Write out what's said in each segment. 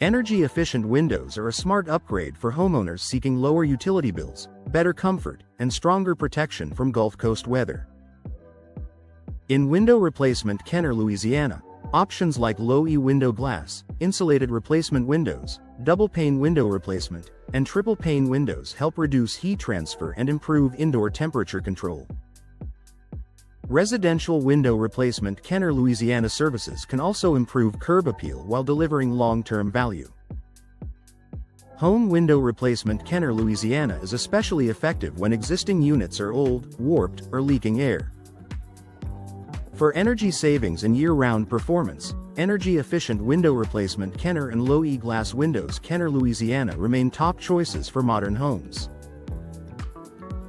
Energy-efficient windows are a smart upgrade for homeowners seeking lower utility bills, better comfort, and stronger protection from Gulf Coast weather. In window replacement Kenner, Louisiana, options like low-E window glass, insulated replacement windows, double-pane window replacement, and triple-pane windows help reduce heat transfer and improve indoor temperature control. Residential window replacement Kenner, Louisiana services can also improve curb appeal while delivering long-term value. Home window replacement Kenner, Louisiana is especially effective when existing units are old, warped, or leaking air. For energy savings and year-round performance, energy-efficient window replacement Kenner and low-E glass windows Kenner, Louisiana remain top choices for modern homes.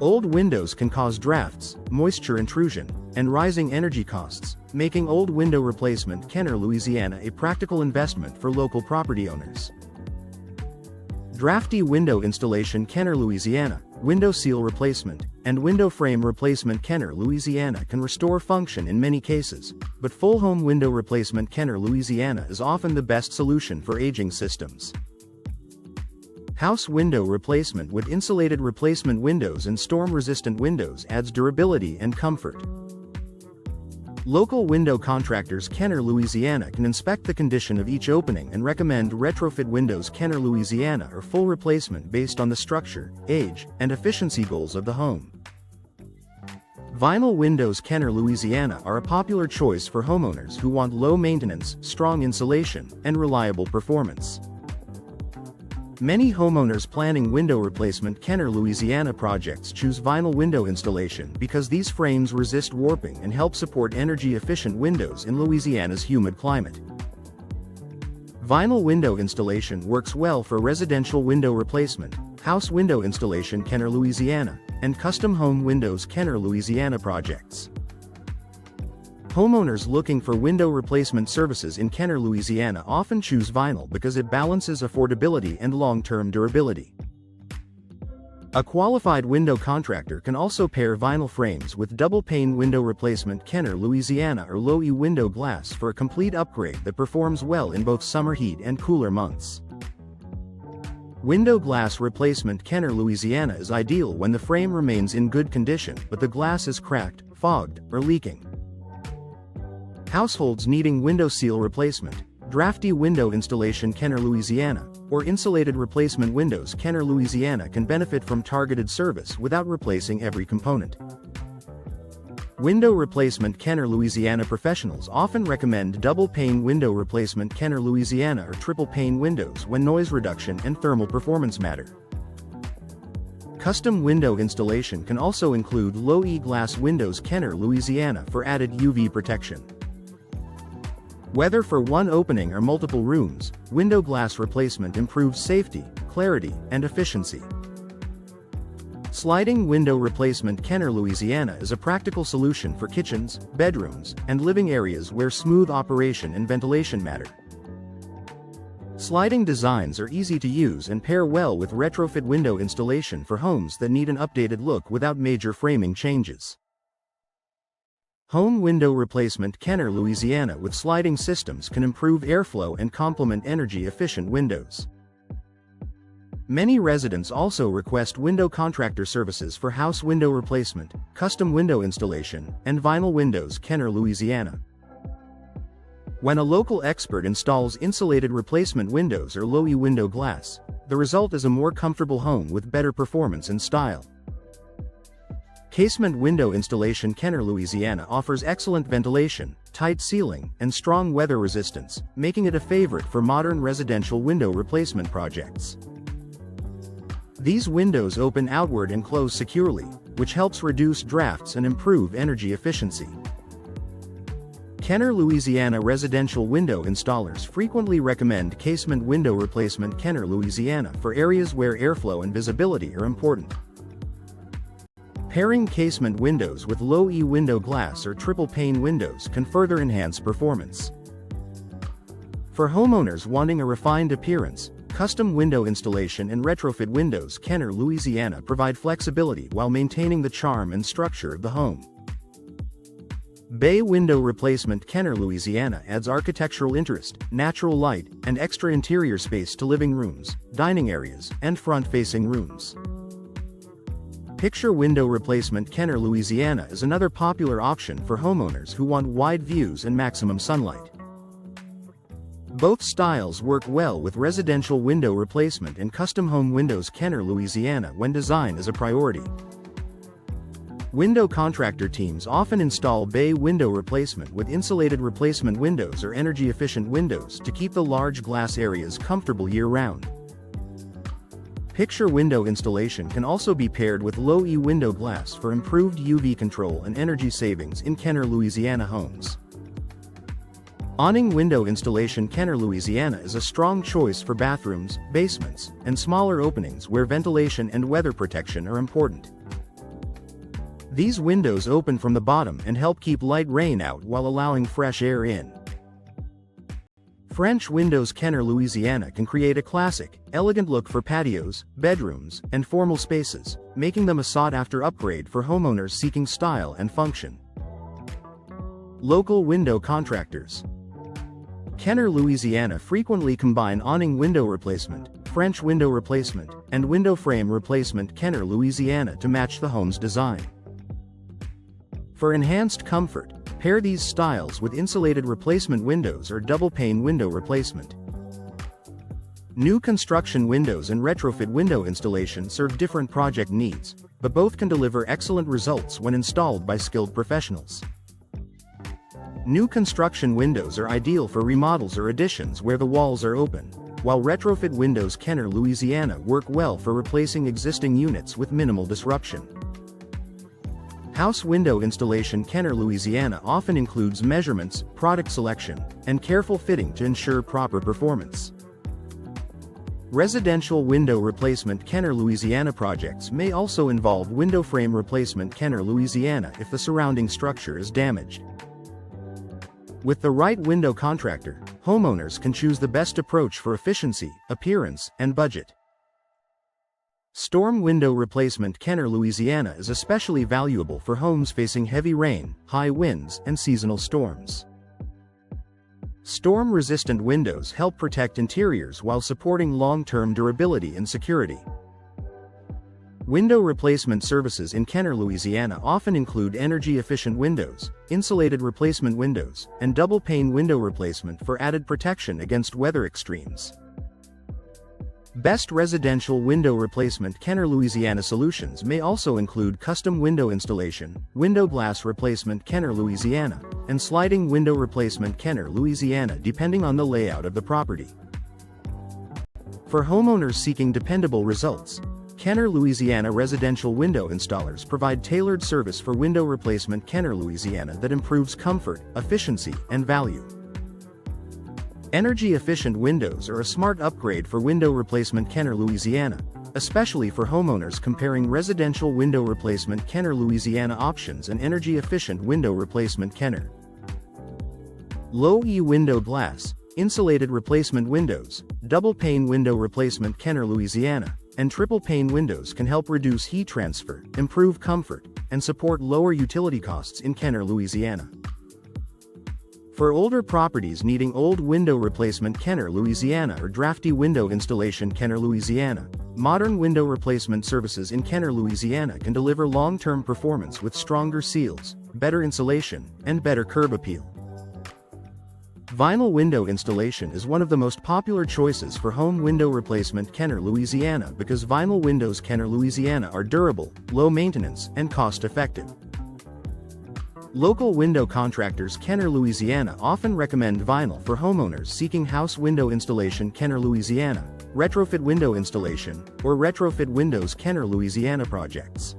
Old windows can cause drafts, moisture intrusion, and rising energy costs, making old window replacement Kenner, Louisiana a practical investment for local property owners. Drafty window installation Kenner, Louisiana, window seal replacement, and window frame replacement Kenner, Louisiana can restore function in many cases, but full home window replacement Kenner, Louisiana is often the best solution for aging systems. House window replacement with insulated replacement windows and storm-resistant windows adds durability and comfort. Local window contractors Kenner, Louisiana can inspect the condition of each opening and recommend retrofit windows Kenner, Louisiana or full replacement based on the structure, age, and efficiency goals of the home. Vinyl windows Kenner, Louisiana are a popular choice for homeowners who want low maintenance, strong insulation, and reliable performance. Many homeowners planning window replacement Kenner, Louisiana projects choose vinyl window installation because these frames resist warping and help support energy-efficient windows in Louisiana's humid climate. Vinyl window installation works well for residential window replacement, house window installation Kenner, Louisiana, and custom home windows Kenner, Louisiana projects. Homeowners looking for window replacement services in Kenner, Louisiana often choose vinyl because it balances affordability and long-term durability. A qualified window contractor can also pair vinyl frames with double-pane window replacement Kenner, Louisiana or low-E window glass for a complete upgrade that performs well in both summer heat and cooler months. Window glass replacement Kenner, Louisiana is ideal when the frame remains in good condition but the glass is cracked, fogged, or leaking. Households needing window seal replacement, Drafty window installation Kenner, Louisiana, or insulated replacement windows Kenner, Louisiana can benefit from targeted service without replacing every component. Window replacement Kenner, Louisiana professionals often recommend double-pane window replacement Kenner, Louisiana or triple-pane windows when noise reduction and thermal performance matter. Custom window installation can also include low-E glass windows Kenner, Louisiana for added UV protection. Whether for one opening or multiple rooms, window glass replacement improves safety, clarity, and efficiency. Sliding window replacement Kenner, Louisiana is a practical solution for kitchens, bedrooms, and living areas where smooth operation and ventilation matter. Sliding designs are easy to use and pair well with retrofit window installation for homes that need an updated look without major framing changes. Home window replacement Kenner, Louisiana with sliding systems can improve airflow and complement energy-efficient windows. Many residents also request window contractor services for house window replacement, custom window installation, and vinyl windows Kenner, Louisiana. When a local expert installs insulated replacement windows or low-E window glass, the result is a more comfortable home with better performance and style. Casement window installation Kenner, Louisiana offers excellent ventilation, tight ceiling, and strong weather resistance, making it a favorite for modern residential window replacement projects. These windows open outward and close securely, which helps reduce drafts and improve energy efficiency. Kenner, Louisiana residential window installers frequently recommend casement window replacement Kenner, Louisiana for areas where airflow and visibility are important. Pairing casement windows with low-E window glass or triple-pane windows can further enhance performance. For homeowners wanting a refined appearance, custom window installation and retrofit windows Kenner, Louisiana provide flexibility while maintaining the charm and structure of the home. Bay window replacement. Kenner Louisiana adds architectural interest, natural light, and extra interior space to living rooms, dining areas, and front-facing rooms. Picture window replacement. Kenner Louisiana is another popular option for homeowners who want wide views and maximum sunlight. Both styles work well with residential window replacement and custom home windows. Kenner Louisiana when design is a priority. Window contractor teams often install bay window replacement with insulated replacement windows or energy-efficient windows to keep the large glass areas comfortable year-round. Picture window installation can also be paired with low-E window glass for improved UV control and energy savings in Kenner Louisiana homes. Awning window installation. Kenner Louisiana is a strong choice for bathrooms, basements, and smaller openings where ventilation and weather protection are important. These windows open from the bottom and help keep light rain out while allowing fresh air in. French windows. Kenner Louisiana can create a classic, elegant look for patios, bedrooms, and formal spaces, making them a sought-after upgrade for homeowners seeking style and function. Local window contractors. Kenner Louisiana frequently combine awning window replacement, French window replacement, and window frame replacement. Kenner Louisiana to match the home's design. For enhanced comfort, pair these styles with insulated replacement windows or double-pane window replacement. New construction windows and retrofit window installation serve different project needs, but both can deliver excellent results when installed by skilled professionals. New construction windows are ideal for remodels or additions where the walls are open, while retrofit windows. Kenner Louisiana work well for replacing existing units with minimal disruption. House window installation. Kenner Louisiana often includes measurements, product selection, and careful fitting to ensure proper performance. Residential window replacement. Kenner Louisiana projects may also involve window frame replacement. Kenner Louisiana if the surrounding structure is damaged. With the right window contractor, homeowners can choose the best approach for efficiency, appearance, and budget. Storm window replacement. Kenner Louisiana is especially valuable for homes facing heavy rain, high winds, and seasonal storms. Storm-resistant windows help protect interiors while supporting long-term durability and security. Window replacement services in Kenner Louisiana often include energy-efficient windows, insulated replacement windows, and double-pane window replacement for added protection against weather extremes. Best residential window replacement. Kenner Louisiana solutions may also include custom window installation, window glass replacement. Kenner Louisiana, and sliding window replacement. Kenner Louisiana depending on the layout of the property. For homeowners seeking dependable results, Kenner Louisiana residential window installers provide tailored service for window replacement. Kenner Louisiana that improves comfort, efficiency, and value. Energy-efficient windows are a smart upgrade for window replacement. Kenner Louisiana, especially for homeowners comparing residential window replacement. Kenner Louisiana options and energy-efficient window replacement. Kenner low-E window glass, insulated replacement windows, double-pane window replacement. Kenner Louisiana, and triple-pane windows can help reduce heat transfer, improve comfort, and support lower utility costs in Kenner Louisiana. For older properties needing old window replacement. Kenner Louisiana or Drafty window installation. Kenner Louisiana, modern window replacement services in Kenner Louisiana can deliver long-term performance with stronger seals, better insulation, and better curb appeal. Vinyl window installation is one of the most popular choices for home window replacement. Kenner Louisiana because vinyl windows. Kenner Louisiana are durable, low maintenance, and cost-effective. Local window contractors. Kenner Louisiana often recommend vinyl for homeowners seeking house window installation. Kenner Louisiana, retrofit window installation, or retrofit windows. Kenner Louisiana projects.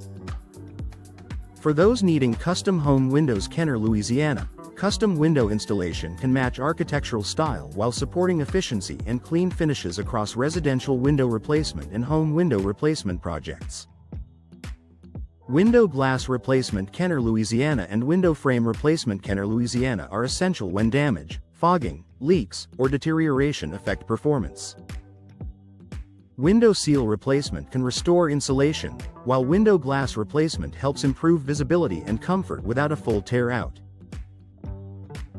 For those needing custom home windows. Kenner Louisiana, custom window installation can match architectural style while supporting efficiency and clean finishes across residential window replacement and home window replacement projects. Window glass replacement. Kenner Louisiana and window frame replacement. Kenner Louisiana are essential when damage, fogging, leaks, or deterioration affect performance. Window seal replacement can restore insulation, while window glass replacement helps improve visibility and comfort without a full tear out.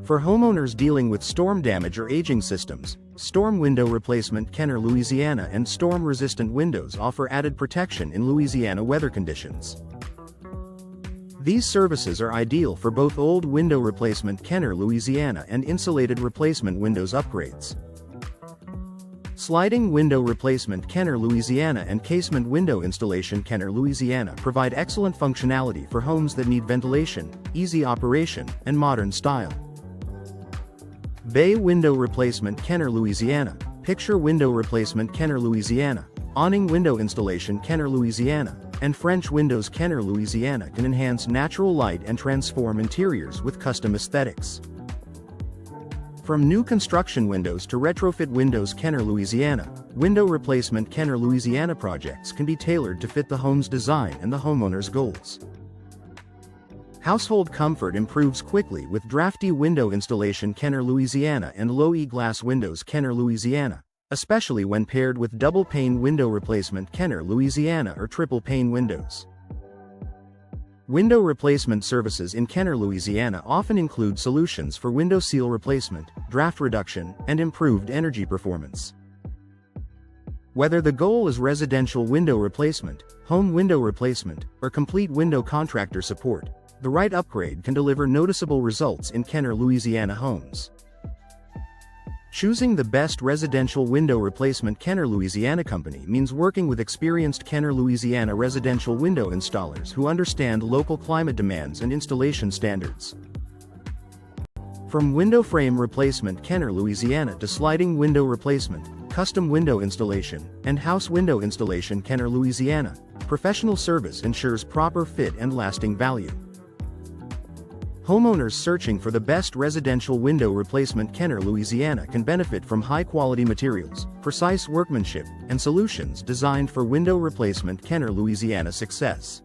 For homeowners dealing with storm damage or aging systems, Storm Window Replacement Kenner Louisiana and storm-resistant windows offer added protection in Louisiana weather conditions. These services are ideal for both old window replacement Kenner Louisiana and insulated replacement windows upgrades. Sliding window replacement Kenner Louisiana and casement window installation Kenner Louisiana provide excellent functionality for homes that need ventilation, easy operation, and modern style. Bay window replacement Kenner Louisiana, picture window replacement Kenner Louisiana, awning window installation Kenner Louisiana, and French windows Kenner Louisiana can enhance natural light and transform interiors with custom aesthetics. From new construction windows to retrofit windows Kenner Louisiana, window replacement Kenner Louisiana projects can be tailored to fit the home's design and the homeowner's goals. Household comfort improves quickly with Drafty window installation Kenner Louisiana and low-E glass windows Kenner Louisiana, especially when paired with double pane window replacement Kenner Louisiana or triple pane windows. Window replacement services in Kenner Louisiana often include solutions for window seal replacement, draft reduction, and improved energy performance. Whether the goal is residential window replacement, home window replacement, or complete window contractor support, the right upgrade can deliver noticeable results in Kenner Louisiana homes. Choosing the best residential window replacement Kenner Louisiana company means working with experienced Kenner Louisiana residential window installers who understand local climate demands and installation standards. From window frame replacement Kenner Louisiana to sliding window replacement, custom window installation, and house window installation Kenner Louisiana, professional service ensures proper fit and lasting value. Homeowners searching for the best residential window replacement Kenner Louisiana can benefit from high-quality materials, precise workmanship, and solutions designed for window replacement Kenner Louisiana success.